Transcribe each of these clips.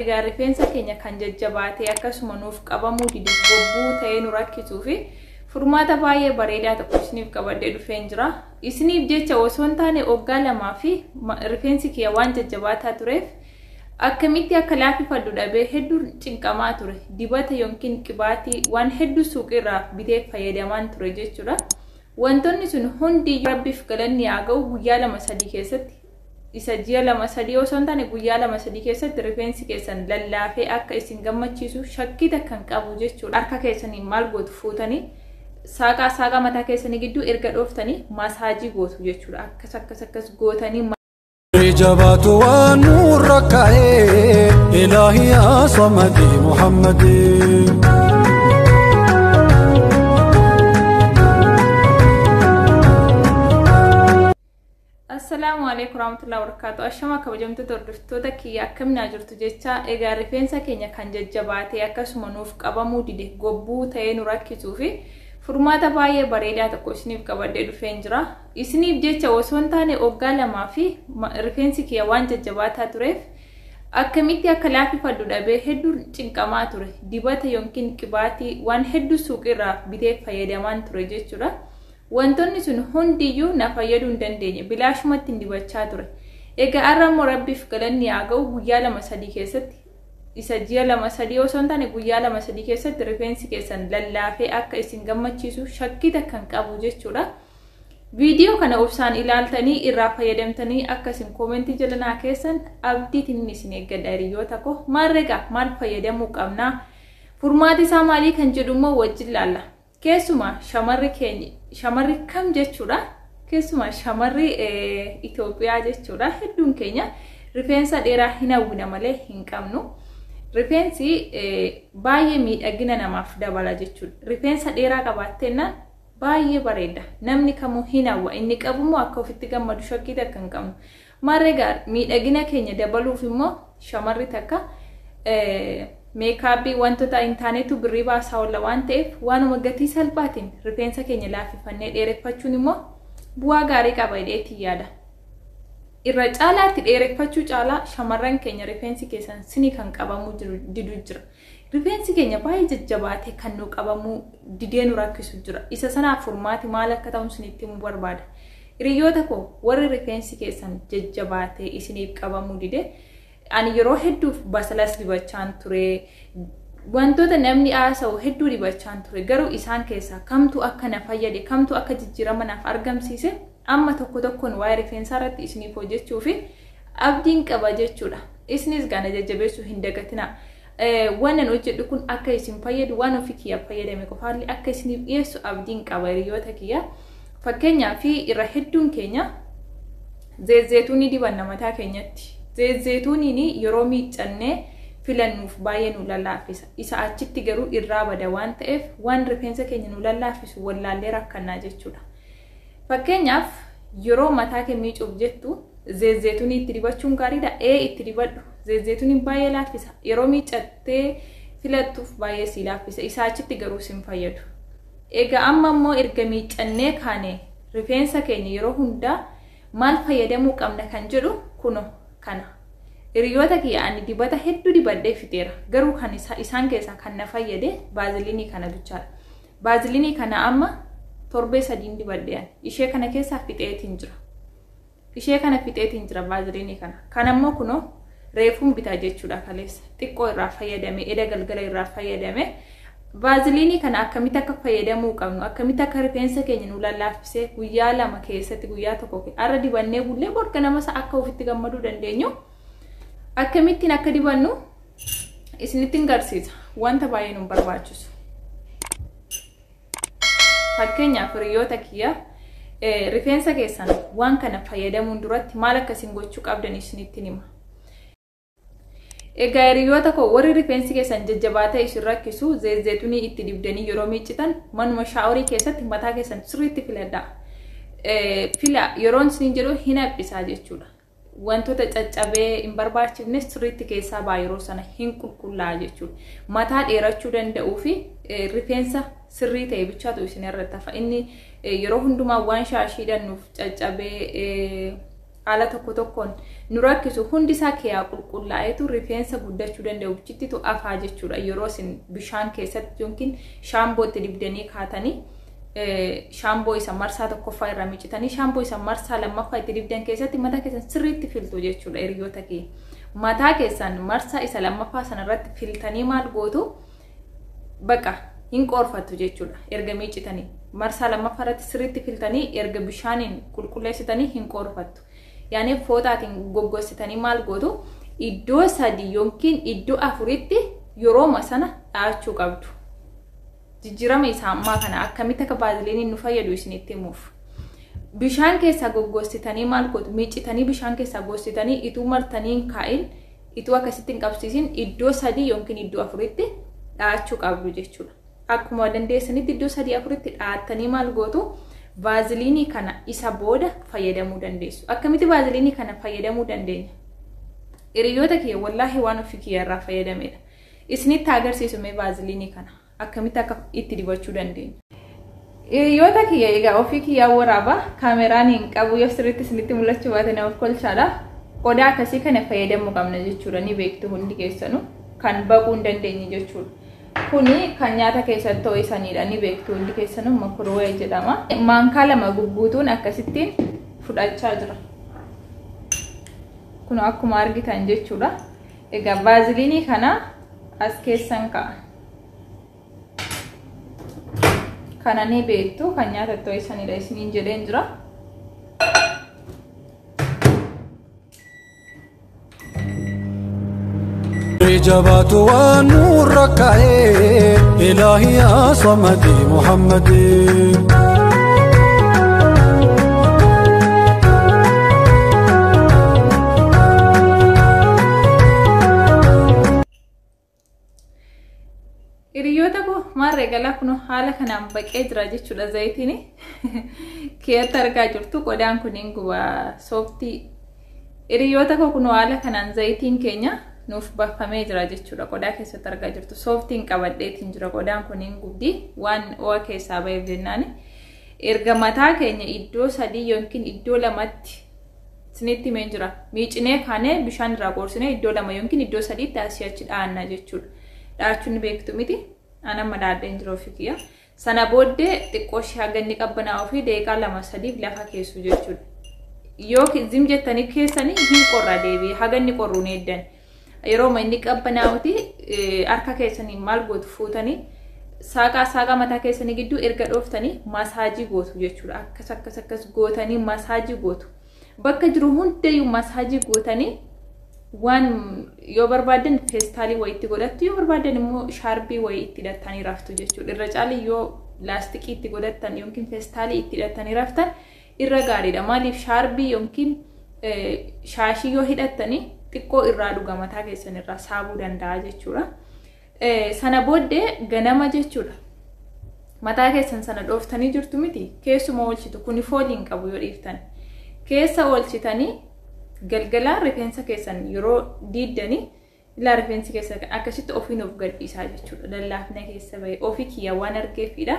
Egaa rifeensa keenya kan jajjabaatee akkasuma nuuf qabamuu dide gobbuu ta'ee nu rakkisuu fi furmaata baay'ee bareedaa tokko isiniif qabadhee dhufeen jira. Isiniif jecha osoo hin taane waggaa lamaa fi rifeensi kiyya waan jajjabaataa tureef akkamitti akka laaffifadhu dhabee hedduu cinqamaa ture. Dibata yookiin qibaatii waan hedduu suuqirraa bitee fayyadamaan ture jechuudha. Wantoonni sun hundi Rabbiif galanni haa ga'u guyyaa 2-3 keessatti isa ji'a 2-3 osoo hin taane guyyaa 2-3 keessatti rifeensi keessan lallaafee akka isin gammachiisu shakkii takkan qabu jechuudha. Harka keessanii maal gootu fuutanii saaqa mataa keessanii gidduu erga dhooftanii maasaajii gootu jechuudha. Akkas gootanii جبات ونور ركعي إلهي يا صمدي محمدي السلام عليكم ورحمة الله وبركاته. أشما كبجمت تردفتو تكي أكمنا جرتو جيتشا إيغا رفينسا كينيا كان ججباتي أكسما نوف قبامو ديده قبو تاين راكيتو في furmaata baay'ee bareedaa tokko isiniif qabadhee dhufeen jira. Isiniif jecha osoo hin taane waggaa lamaa fi rifeensi kiyya waan jajjabaataa tureef akkamitti akka laaffifadhu dhabee hedduu cinqamaa ture. Dibata yookiin qibaatii waan hedduu suuqirraa bitee fayyadamaan ture jechuudha. Wantoonni sun hundiyyuu na fayyaduu hin dandeenye bilaashumatti dibachaa ture. Egaa har'ammoo Rabbiif galanni haa ga'u guyyaa 2-3 keessatti isa ji'a 2-3 osoo hin taane guyyaa 2-3 keessatti rifeensi keessan lallaafee akka isin gammachiisu shakkii takkan qabu jechuudha. Viidiyoo kana obsaan ilaaltanii irraa fayyadamtanii akka isin koomentii jalanaa keessan abdiitiin isin eeggadha hiriyoota koo. Maal fayyadamuu qabnaa? Furmaati isaa maalii kan jedhummoo wajjin laalla. Keessumaa shamarri kam jechuudha? Keessumaa shamarri Itoophiyaa jechuudha. Hedduun keenya rifeensa dheeraa hin hawwina malee hin qabnu. Rifeensi baay'ee miidhagina namaaf dabala jechuudha. Rifeensa dheeraa qabaatteenaan baay'ee bareeda. Namni kamuu hin hawwa. Inni qabummoo akka ofitti gammadu shakkii takka hin qabnu. Maarreegaa miidhagina keenya dabaluuf immoo shamarri takka meekaabii wantoota hin taanetu birrii baasaa oolla waan ta'eef waanuma gatii salphaatiin rifeensa keenya laaffifannee dheereffachuun immoo bu'aa gaarii qaba jedheetii yaada. Irra caalaatti dheereffachuu caalaa shamarran keenya rifeensi keessan sinii kan qabamuu didu jira. Rifeensi keenya baay'ee jajjabaatee kan nu qabamuu didee nu rakkisu jira. Isa sanaaf furmaati maal akka ta'u isinitti himuu barbaada. Hiriyoota koo warri rifeensi keessan jajjabaatee isiniif qabamuu dide ani yeroo hedduuf basalas dibachaan ture. Wantoota namni haasa'u hedduu dibachaan ture. Garuu isaan keessaa kamtu akka na fayyade kamtu akka jijjiirama naaf argamsiise amma tokkoon waa'ee rifeensaa irratti isiniif hojjechuu fi abdiin qaba jechuudha. Isinis gaana jajjabeessuu hin dagatinaa. Waan hojjedhu kun akka isin fayyadu waan ofii kiyyaaf fayyadame qofaallee akka isiniif dhiyeessu abdiin qaba hiriyoota kiyya. Fakkeenyaaf irra hedduun keenya zeezeetuunii dibanna mataa keenyatti. Zeezeetuuniin yeroo miiccannee filannuuf baay'ee nu lallaaffisa. Isa achitti garuu irraa bada waan ta'eef waan rifeensa keenya nu lallaaffisu wallaallee rakkannaa jechuudha. Fakkeenyaaf yeroo mataa kee miicuuf jettu zeezeetuunii itti dibachuun gaariidha. Itti dibadhu. Zeezeetuuniin baay'ee laaffisa. Yeroo miiccattee filattuuf baay'ee si laaffisa. Isa achitti garuu sin fayyadu. Egaa amma immoo erga miiccannee kaane rifeensa keenya yeroo hundaa maal fayyadamuu qabna kan jedhu kuno kana. Hiriyoota kiyya ani dibata hedduu dibadhee fixeera. Garuu kan isaan keessaa kan na fayyade baaziliinii kana bichaadha. Baaziliinii kana amma torbee 3 dibadhean. Ishee kana keessaa fixeetiin jira baaziliinii kana. Kanammoo kuno reefuun bitaa jechuudha kaleessa. Xiqqoo irraa fayyadame, eda galgala irraa fayyadame. Baaziliinii kana akkamitti akka fayyadamuu qabnu, akkamitti akka rifeensa keenya nu lallaaffisee guyyaa 2 keessatti guyyaa 1 har'a dibannee bullee borga namasa akka ofitti gammaduu dandeenyu. Akkamittiin akka dibannu isinittiin garsiisa. Wanta baay'ee nu barbaachisu. Fakkeenyaaf hiriyoota kiyya rifeensa keessan waan kana fayyadamuun duratti maal akkasiin gochuu qabdan isinittiin hima. Egaa hiriyoota koo warri rifeensi keessan jajjabaatee isin rakkisu zeezeetuunii itti dibdanii yeroo miiccitan manuma shaaworii keessatti mataa keessan sirriitti filadhaa. Fila yeroon isin jedhu hin haphisaa jechuudha. Wantoota caccabee hin barbaachifne sirriitti keessaa yeroo sana hin qulqullaa jechuudha. Mataa dheerachuu danda'uu fi rifeensa sirrii ta'e bichaatu isin irratti hafa. Inni yeroo hundumaa waan shaashiidhaan nuuf caccabee haala tokko tokkoon nu rakkisu hundi isaa keeyaa qulqullaa'eetu rifeensa guddachuu danda'u bichittitu afaa jechuudha. Yeroo isin bishaan keessatti yookiin shaambootti dibdanii kaatanii shaamboo isa marsaa tokkoffaa irraa miicitanii shaamboo isa marsaa lammaffaa itti dibdan keessatti mataa keessan sirriitti filtu jechuudha. Hiriyoota kee mataa keessan marsaa isa lammaffaa sanarratti filtanii maal gootu baqa hin qorfattu jechuudha. Erga miicitanii marsaa lammaffaa irratti sirriitti filtanii erga bishaaniin qulqulleessitanii hin qorfattu. Yaani footaatiin goggossitanii maal gootu iddoo 3 yookiin iddoo 4tti yerooma sana dhaachuu qabdu. Jijjiirama isaa ammaa kana akkamitti akka baaziliiniin nu fayyadu isinitti himuuf. Bishaan keessaa goggossitanii maal gootu miicitanii bishaan keessaa gossitanii ituu martanii hin kaa'in ituu akkasitti hin qabsiisin iddoo 3 yookiin iddoo 4tti dhaachuu qabdu jechuudha. Akkuma dandeessanitti iddoo 3-4tti dhaattanii maal gootu baaziliinii kana isa booda fayyadamuu dandeessu. Akkamitti baaziliinii kana fayyadamuu dandeenya? Hiriyoota kee wallaahi waan ofii kiyarraa fayyadamedha. Isinitti agarsiisu mee baaziliinii kana akkamitti akka itti dibachuu dandeenya? Hiriyoota kiyya egaa ofii kiyyaa waraaba kaameraan hin qabu yoo sirriitti isinitti mul'achuu baate namaaf kolchaadha. Qodaa akkasii kana fayyadamuu qabna jechuudha. Ni beektu hundi keessanuu kan baquu hin dandeenye jechuudha. Kuni kan nyaata keessatti ho'isanidha. Ni beektu hundi keessanuu makroowee jedhama. Maankaa 2 gugguutuun akkasittiin fudhachaa jira. Kun akkuma argitan jechuudha. Egaa baaziliinii kana as keessan ka'a. Kana ni beektu kan nyaatatti ho'isanidha isiniin jedheen jira. جبات ونور ركعي إلهي يا صمدي محمدي Hiriyoota koo maal reegalaa kun haala kanaan baqee jira jechuudha zayitiini. Keessatti argaa jirtu qodaan kuniin guba sooftii. Hiriyoota koo kun haala kanaan zayitiin keenya nuuf baafamee jira jechuudha. Qodaa keessatti argaa jirtu sooftiin qabadheetiin jira. Qodaan kuniin gubdi waan o'a keessaa ba'eef jennaani. Erga mataa keenya iddoo 3 yookiin iddoo 2tti isinitti himee jira. Miicinee kaanee bishaan irraa qoorsinee iddoo 2 yookiin iddoo 3tti asii achi dhaanna jechuudha. Dhaachuun beektu miti. Ana madaadheen jiru ofii kiyya. Sana booddee xiqqoo ishee haga inni qabbanaa'uu fi daqiiqaa 2-3 lafa keessu jechuudha. Yoo zim jettanii keessanii hin qorra deebi'ee haga inni qorruun eeddan. Yeroo inni qabbanaa'uti harka keessanii maal gootu fuutanii saaqa mataa keessanii gidduu erga dhooftanii masaajii gootu jechuudha. Akkas gootanii masaajii gootu. Bakka jiru hundayyuu masaajii gootanii waan yoo barbaadan feestaalii wayii itti godhattu yoo barbaadan immoo shaarbii wayii itti hidhattanii raftu jechuudha. Irra caalii yoo laastikii itti godhattan yookiin feestaalii itti hidhattanii raftan irra gaariidha. Maaliif shaarbii yookiin shaashii yoo hidhattanii xiqqoo irraa dhuga mataa keessan irraa saabuu danda'a jechuudha. Sana booddee ganama jechuudha. Mataa keessan sana dhooftanii jirtu miti keessuma oolchitu kuni fooliin qabu yoo dhiiftan. Keessa oolchitanii galgala rifeensa keessan yeroo diiddanii ilaa rifeensi keessan akkasitti ofiin of gadhiisaa jechuudha. Lallaafina keessa ba'e ofii kiyya waan argeefidha.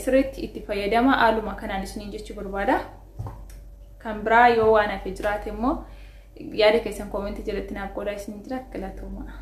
Sirriitti itti fayyadama haaluma kanaan isiniin jechuu barbaada. Kan biraa yoo waan hafe jiraate immoo yaada keessan koomentii jalatti naaf qoodaa isiniin jira galatooma.